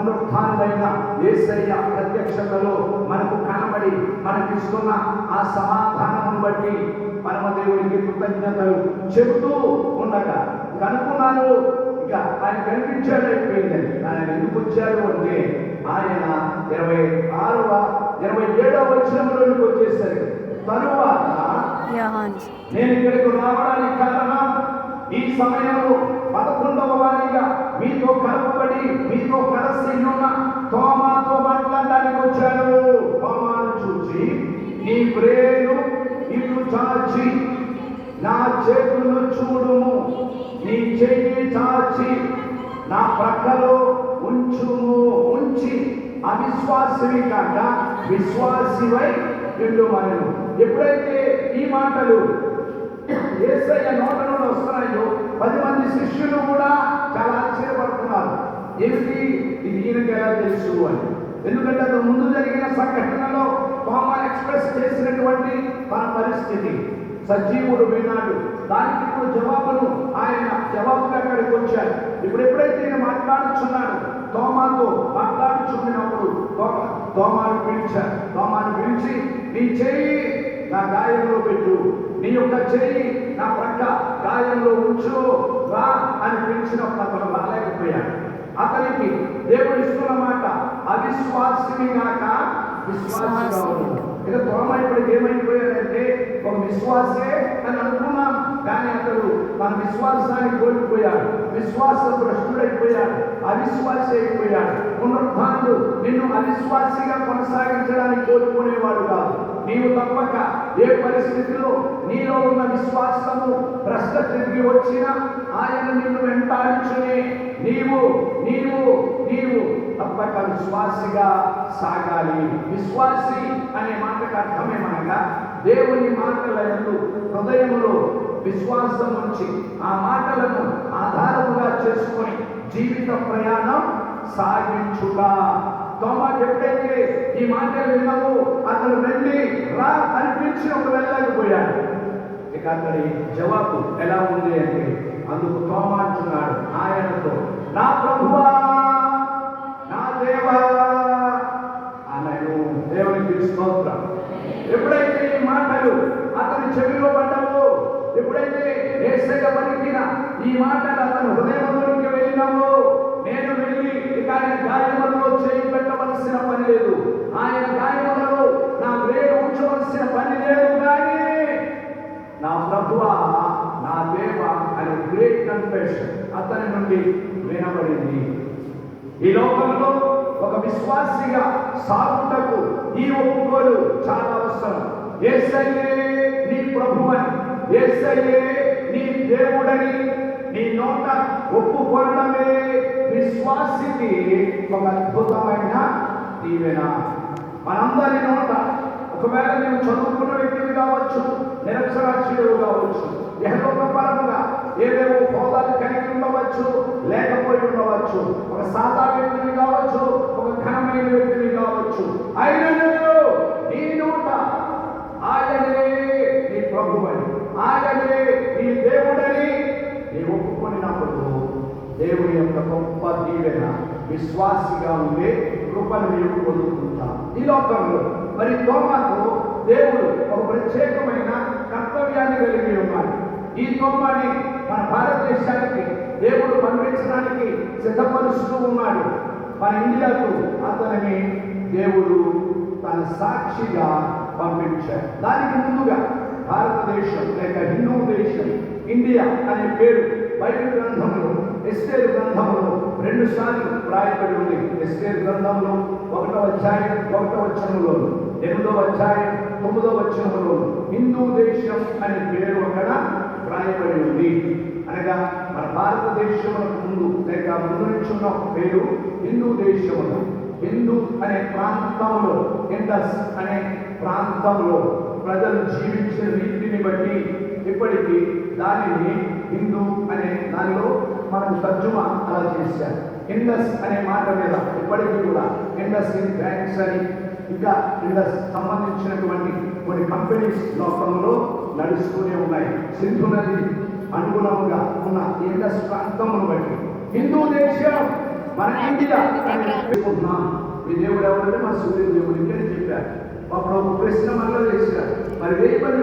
పునరుత్థానుడైన యేసయ్య ప్రత్యక్షతలో మనకు కనబడి మనకిస్తున్న ఆ సమాధానమును బట్టి పరమదేవునికి కృతజ్ఞతలు చెబుతూ ఉండగా కనుక్కున్నాను. ఇక ఆయన కనిపించాడు అయిపోయిందని. ఆయన ఎందుకు వచ్చాడు అంటే ఆయన 27వ వచనంలోకి వచ్చేసరికి తరువాత నేను ఇక్కడికి రావడానికి కారణం ఈ సమయంలో 11వ వారిగా మీతో కలపబడి మీతో కలిసి ఉన్న తోమాతో మాట్లాడడానికి వచ్చాను. తోమాను చూసి నీ వ్రేలు ఇల్లు చాచి నా చేతులను చూడుము, నీ చెయ్యి చాచి నా ప్రక్కలో ఉంచి అవిశ్వాసివి కాక విశ్వాసివై ఉండుమనెను. ఎప్పుడైతే ఈ మాటలు యేసయ్య నోట నుండి వస్తున్నాయో 10 మంది శిష్యులు కూడా చాలా ఆశ్చర్యపడుతున్నారు. ఏమిటి ఇది ఈయనకి ఎలా తెలుసు అని. ఎందుకంటే అది ముందు జరిగిన సంఘటనలో తోమా ఎక్స్ప్రెస్ చేసినటువంటి మన పరిస్థితి సజీవుడు విన్నాడు. దానికి ఇప్పుడు జవాబును ఆయన జవాబుగా అక్కడికి వచ్చారు. ఇప్పుడు ఎప్పుడైతే ఈయన మాట్లాడుచున్నాడు తోమాతో మాట్లాడుచున్నప్పుడు తోమాను పిలిచారు. తోమాను పిలిచి నీ చెయ్యి నా గాయంలో పెట్టు, నీ యొక్క చెయ్యి నా ప్రక్క గాయంలో ఉంచు రా అని పిలిచినప్పుడు అతను రాలేకపోయాడు. అతనికి దేవుడు ఇస్తున్న మాట అవిశ్వాసిని కాక విశ్వాసిగా ఉన్నాడు. ఇక తోమ ఇప్పటికి ఏమైపోయాడంటే ఒక విశ్వాసే అని అనుకున్నాం, కానీ అతడు తన విశ్వాసాన్ని కోల్పోయాడు. విశ్వాస భ్రష్టుడైపోయాడు, అవిశ్వాసి అయిపోయాడు. పునరుద్ధానుడు నిన్ను అవిశ్వాసిగా కొనసాగించడానికి కోరుకునేవాడు కాదు. నీవు తప్పక ఏ పరిస్థితిలో నీలో ఉన్న విశ్వాసము భ్రష్ట తిరిగి వచ్చినా ఆయన నిన్ను వెంటాడించునే నీవు తప్పక విశ్వాసిగా సాగాలి. విశ్వాసి అనే మాటకు అర్థమేమనగా దేవుని మాటల యందు హృదయములో విశ్వాసం ఉంచి ఆ మాటలను ఆధారముగా చేసుకొని జీవిత ప్రయాణం సాగించుట. తోమాకు ఎప్పుడైతే ఈ మాటలు విన్నామో అతను వెళ్ళి రా అనిపించి ఒక వెళ్ళలేకపోయాడు. ఇక అతడి జవాబు ఎలా ఉంది అంటే అందుకు తోమా అంటున్నాడు ఆయనతో, నా ప్రభువా నా దేవా అన్నాడు. దేవునికి స్తోత్రం. ఎప్పుడైతే ఈ మాటలు అతని చెవిలో పడ్డావో, ఎప్పుడైతే యేసయ్య పలికిన ఈ మాటలు అతని హృదయంలోకి వెళ్ళినావో, నేను వెళ్ళి ఇక ఆయన గాయములలో చేయి పెట్టవలసిన పని లేదు, ఆయన గాయములలో నా వేలు ఉంచవలసిన పని లేదు, కానీ నా ప్రభువా నా దేవా అనే గ్రేట్ కన్ఫెషన్ అతని నుండి వినబడింది. ఈ లోకంలో ఒక విశ్వాసిగా సాగుటకు ఈ ఒప్పుకోలు చాలా అవసరం. యేసయ్యే నీ ప్రభువని, యేసయ్యే నీ దేవుడని నీ నోట ఒప్పుకోవడమే విశ్వాసికి ఒక అద్భుతమైన దీవెన. మనందరి నోట ఒకవేళ నేను చదువుకున్న వ్యక్తివి కావచ్చు, నిరక్షరాస్యుడు కావచ్చు, యెహోవాపరముగా ఏవేవో హోదాలు కలిగి ఉండవచ్చు, లేకపోయి ఉండవచ్చు, ఒక సాదా వ్యక్తిని కావచ్చు, ఒక ఘనమైన వ్యక్తిని కావచ్చు, అయినను నీ నోట ఆయనే నీ ప్రభువని, ఆయనే నీ దేవుడని నీ ఒప్పుకొనినప్పుడు దేవుని యొక్క గొప్ప దీవెన విశ్వాసిగా ఉండే కృపను నీవు పొందుకుంటాం ఈ లోకంలో. మరి తోమాకు దేవుడు ఒక ప్రత్యేకమైన కర్తవ్యాన్ని కలిగి ఉన్నాడు. ఈ తోమాని మన భారతదేశానికి దేవుడు పంపించడానికి సిద్ధపరుస్తూ ఉన్నాడు. మన ఇండియాకు అతనిని దేవుడు తన సాక్షిగా పంపించాడు. దానికి ముందుగా భారతదేశం లేక హిందూ దేశం ఇండియా అనే పేరు బైబిల్ గ్రంథంలో ఎస్తేరు గ్రంథంలో 2 సార్లు రాయబడి ఉంది. ఎస్తేరు గ్రంథంలో 1వ అధ్యాయం 1వ వచనంలో, 8వ అధ్యాయం 9వ వచనంలో హిందూ దేశం అనే పేరు అక్కడ రాయబడి ఉంది. అనగా మన భారతదేశములకు ముందు లేక ముందు నుంచి ఉన్న పేరు హిందూ దేశములు. హిందూ అనే ప్రాంతంలో, ఇండస్ అనే ప్రాంతంలో ప్రజలు జీవించే రీతిని బట్టి ఇప్పటికీ దానిని హిందూ అనే దానిలో మనకు తర్జుమా అలా చేశారు. ఇండస్ అనే మాట మీద ఇప్పటికీ కూడా ఇండస్ ఇన్ బ్యాంక్స్ అని ఇంకా ఇండస్ సంబంధించినటువంటి కొన్ని కంపెనీస్ లోకంలో నడుస్తూనే ఉన్నాయి. సింధు నది అనుగుణంగా ఉన్న ఇండస్ ప్రాంతమును బట్టి హిందూ దేశం మన ఇండియా పెట్టుకుంటున్నాం. మీ దేవుడు ఎవరంటే మా సూర్య దేవుడికి అని చెప్పారు. అప్పుడు ఒక ప్రశ్న మనలో వేశారు, మరి 1000